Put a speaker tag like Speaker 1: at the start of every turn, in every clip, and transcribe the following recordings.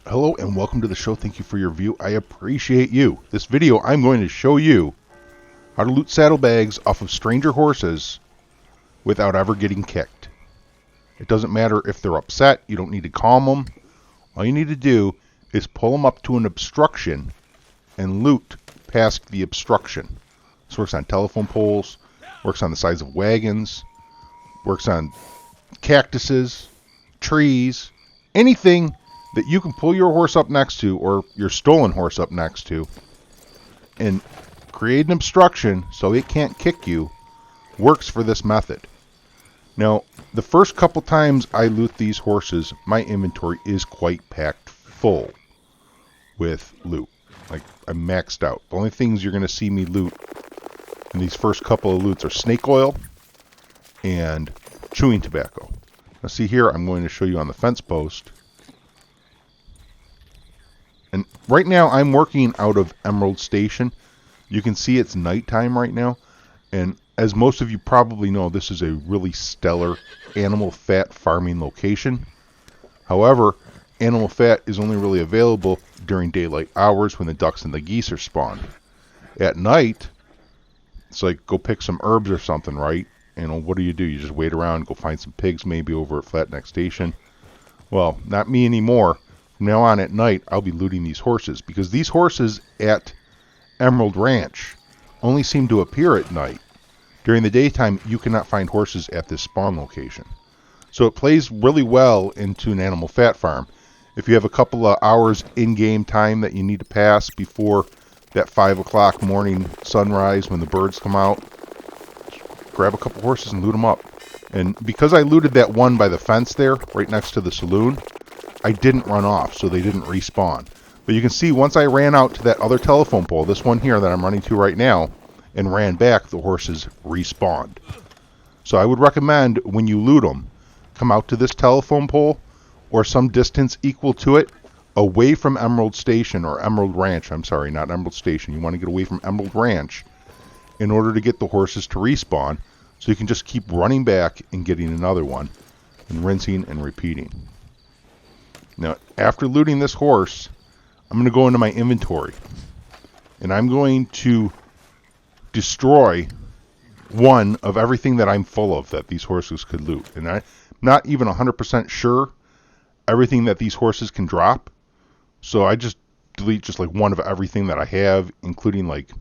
Speaker 1: Hello and welcome to the show. Thank you for your view. I appreciate you. This video, I'm going to show you how to loot saddlebags off of stranger horses without ever getting kicked. It doesn't matter if they're upset. You don't need to calm them. All you need to do is pull them up to an obstruction and loot past the obstruction. This works on telephone poles, works on the sides of wagons, works on cactuses, trees, anything that you can pull your horse up next to or your stolen horse up next to and create an obstruction so it can't kick you works for this method. Now, the first couple times I loot these horses, my inventory is quite packed full with loot. Like, I'm maxed out. The only things you're going to see me loot in these first couple of loots are snake oil and chewing tobacco. Now see here, I'm going to show you on the fence post. And right now I'm working out of Emerald Station. You can see it's nighttime right now. And as most of you probably know, this is a really stellar animal fat farming location. However, animal fat is only really available during daylight hours when the ducks and the geese are spawned. At night, it's like go pick some herbs or something, right? And what do? You just wait around, go find some pigs maybe over at Flatneck Station. Well, not me anymore. From now on at night, I'll be looting these horses because these horses at Emerald Ranch only seem to appear at night. During the daytime, you cannot find horses at this spawn location. So it plays really well into an animal fat farm. If you have a couple of hours in-game time that you need to pass before that 5 o'clock morning sunrise when the birds come out, grab a couple horses and loot them up. And because I looted that one by the fence there, right next to the saloon, I didn't run off, so they didn't respawn. But you can see once I ran out to that other telephone pole, this one here that I'm running to right now, and ran back, the horses respawned. So I would recommend when you loot them, come out to this telephone pole or some distance equal to it, away from Emerald Station or Emerald Ranch. I'm sorry, not Emerald Station. You want to get away from Emerald Ranch in order to get the horses to respawn, so you can just keep running back and getting another one and rinsing and repeating. Now, after looting this horse, I'm going to go into my inventory and I'm going to destroy one of everything that I'm full of that these horses could loot. And I'm not even 100% sure everything that these horses can drop. So I just delete just like one of everything that I have, including like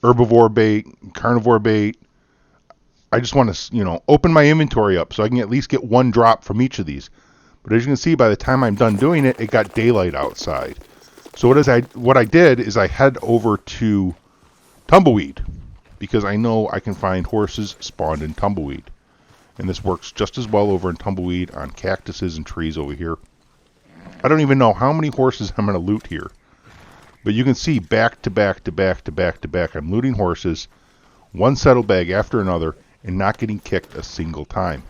Speaker 1: herbivore bait, carnivore bait. I just want to, open my inventory up so I can at least get one drop from each of these. But as you can see, by the time I'm done doing it, it got daylight outside. So what I did is I head over to Tumbleweed because I know I can find horses spawned in Tumbleweed. And this works just as well over in Tumbleweed on cactuses and trees over here. I don't even know how many horses I'm going to loot here. But you can see back to back to back to back to back, I'm looting horses, one saddlebag after another, and not getting kicked a single time.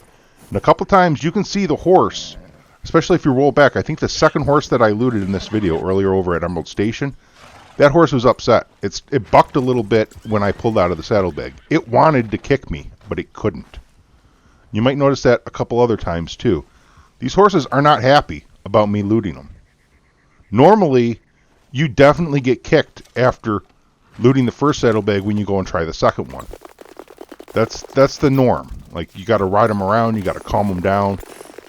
Speaker 1: And a couple times you can see the horse, especially if you roll back. I think the second horse that I looted in this video earlier over at Emerald Station, that horse was upset. It bucked a little bit when I pulled out of the saddlebag. It wanted to kick me, but it couldn't. You might notice that a couple other times too. These horses are not happy about me looting them. Normally, you definitely get kicked after looting the first saddlebag when you go and try the second one. That's the norm. Like, you got to ride them around, you got to calm them down.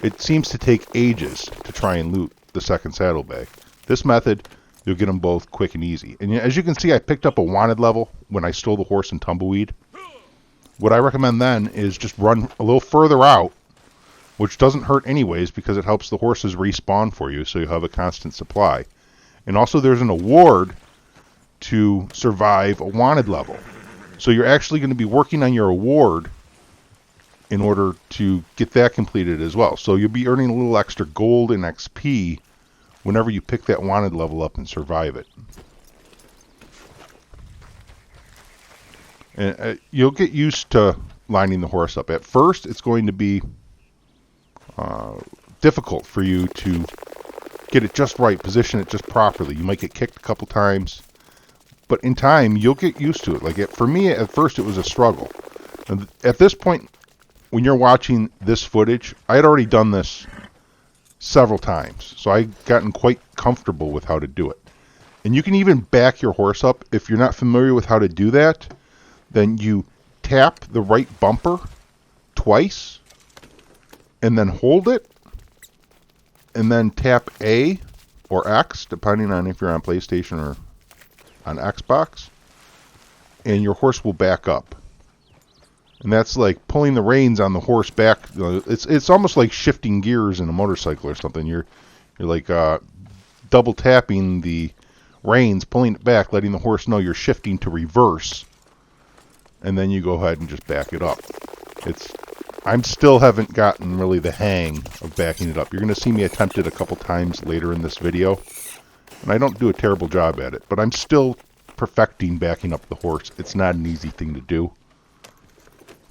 Speaker 1: It seems to take ages to try and loot the second saddlebag. This method, you'll get them both quick and easy. And as you can see, I picked up a wanted level when I stole the horse in Tumbleweed. What I recommend then is just run a little further out, which doesn't hurt anyways because it helps the horses respawn for you, so you have a constant supply. And also there's an award to survive a wanted level. So you're actually going to be working on your award in order to get that completed as well. So you'll be earning a little extra gold and XP whenever you pick that wanted level up and survive it. And you'll get used to lining the horse up. At first, it's going to be difficult for you to get it just right, position it just properly. You might get kicked a couple times, but in time, you'll get used to it. Like for me, at first, it was a struggle. At this point, when you're watching this footage, I had already done this several times. So I've gotten quite comfortable with how to do it. And you can even back your horse up. If you're not familiar with how to do that, then you tap the right bumper twice and then hold it and then tap A or X, depending on if you're on PlayStation or on Xbox, and your horse will back up. And that's like pulling the reins on the horse back. It's almost like shifting gears in a motorcycle or something. You're like double tapping the reins, pulling it back, letting the horse know you're shifting to reverse, and then you go ahead and just back it up. I'm still haven't gotten really the hang of backing it up. You're going to see me attempt it a couple times later in this video, and I don't do a terrible job at it, but I'm still perfecting backing up the horse. It's not an easy thing to do,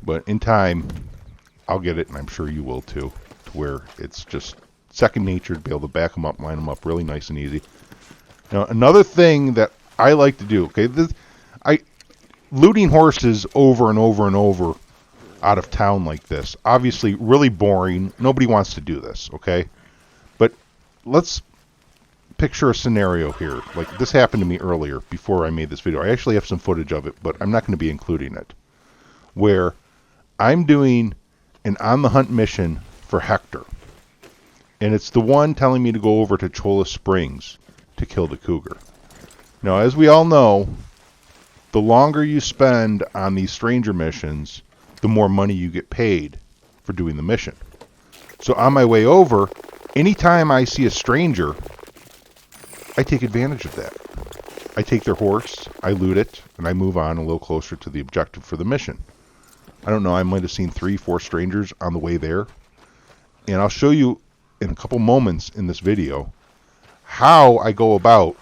Speaker 1: but in time I'll get it, and I'm sure you will too, to where it's just second nature to be able to back them up, line them up really nice and easy. Now, another thing that I like to do, okay, looting horses over and over and over out of town like this, obviously really boring. Nobody wants to do this, okay? But let's picture a scenario here. Like this happened to me earlier before I made this video. I actually have some footage of it, but I'm not going to be including it. Where I'm doing an on the hunt mission for Hector. And it's the one telling me to go over to Cholla Springs to kill the cougar. Now, as we all know, the longer you spend on these stranger missions, the more money you get paid for doing the mission. So on my way over, anytime I see a stranger, I take advantage of that. I take their horse, I loot it, and I move on a little closer to the objective for the mission. I don't know, I might have seen 3-4 strangers on the way there. And I'll show you in a couple moments in this video how I go about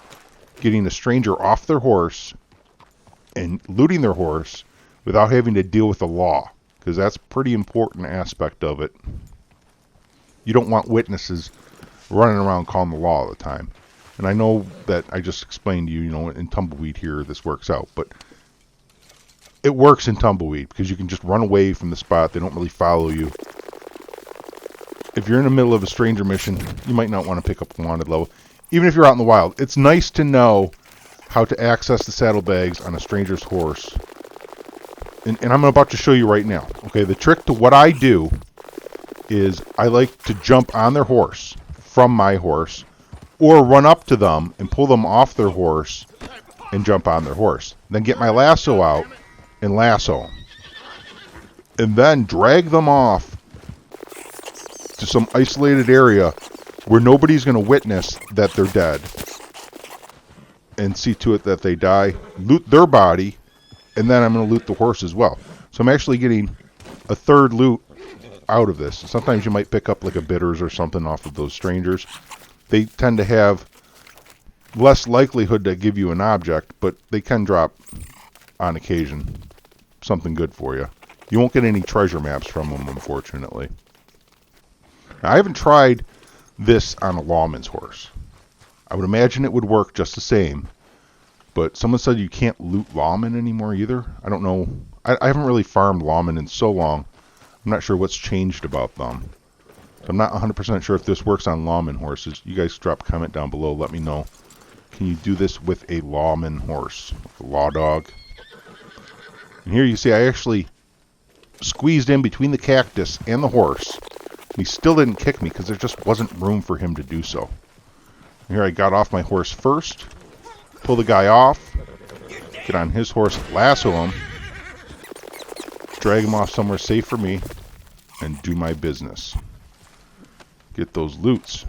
Speaker 1: getting a stranger off their horse and looting their horse without having to deal with the law, because that's a pretty important aspect of it. You don't want witnesses running around calling the law all the time. And I know that I just explained to you, in Tumbleweed here this works out, but it works in Tumbleweed because you can just run away from the spot. They don't really follow you. If you're in the middle of a stranger mission, you might not want to pick up the wanted level. Even if you're out in the wild, it's nice to know how to access the saddlebags on a stranger's horse. And I'm about to show you right now. Okay, the trick to what I do is I like to jump on their horse from my horse, or run up to them and pull them off their horse and jump on their horse. Then get my lasso out and lasso them. And then drag them off to some isolated area where nobody's going to witness that they're dead. And see to it that they die. Loot their body. And then I'm going to loot the horse as well. So I'm actually getting a third loot out of this. Sometimes you might pick up like a bitters or something off of those strangers. They tend to have less likelihood to give you an object, but they can drop on occasion something good for you. You won't get any treasure maps from them, unfortunately. Now, I haven't tried this on a lawman's horse. I would imagine it would work just the same, but someone said you can't loot lawmen anymore either. I don't know. I haven't really farmed lawmen in so long. I'm not sure what's changed about them. So I'm not 100% sure if this works on lawman horses. You guys drop a comment down below. Let me know. Can you do this with a lawman horse? A law dog? And here you see I actually squeezed in between the cactus and the horse. And he still didn't kick me because there just wasn't room for him to do so. And here I got off my horse first. Pull the guy off. Get on his horse. Lasso him. Drag him off somewhere safe for me. And do my business. Get those loots.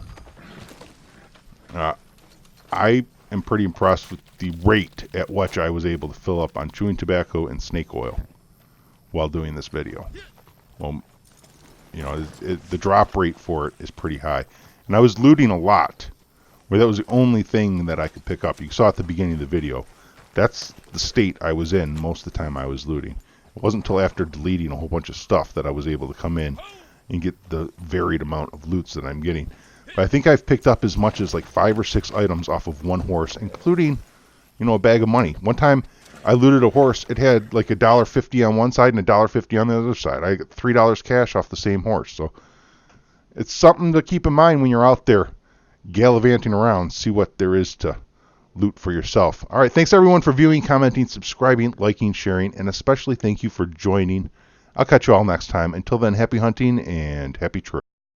Speaker 1: I am pretty impressed with the rate at which I was able to fill up on chewing tobacco and snake oil while doing this video. Well, the drop rate for it is pretty high. And I was looting a lot, where that was the only thing that I could pick up. You saw at the beginning of the video. That's the state I was in most of the time I was looting. It wasn't until after deleting a whole bunch of stuff that I was able to come in and get the varied amount of loots that I'm getting. But I think I've picked up as much as like 5 or 6 items off of one horse, including, a bag of money. One time I looted a horse. It had like $1.50 on one side and $1.50 on the other side. I got $3 cash off the same horse. So it's something to keep in mind when you're out there gallivanting around. See what there is to loot for yourself. All right, thanks everyone for viewing, commenting, subscribing, liking, sharing, and especially thank you for joining. I'll catch you all next time. Until then, happy hunting and happy trails.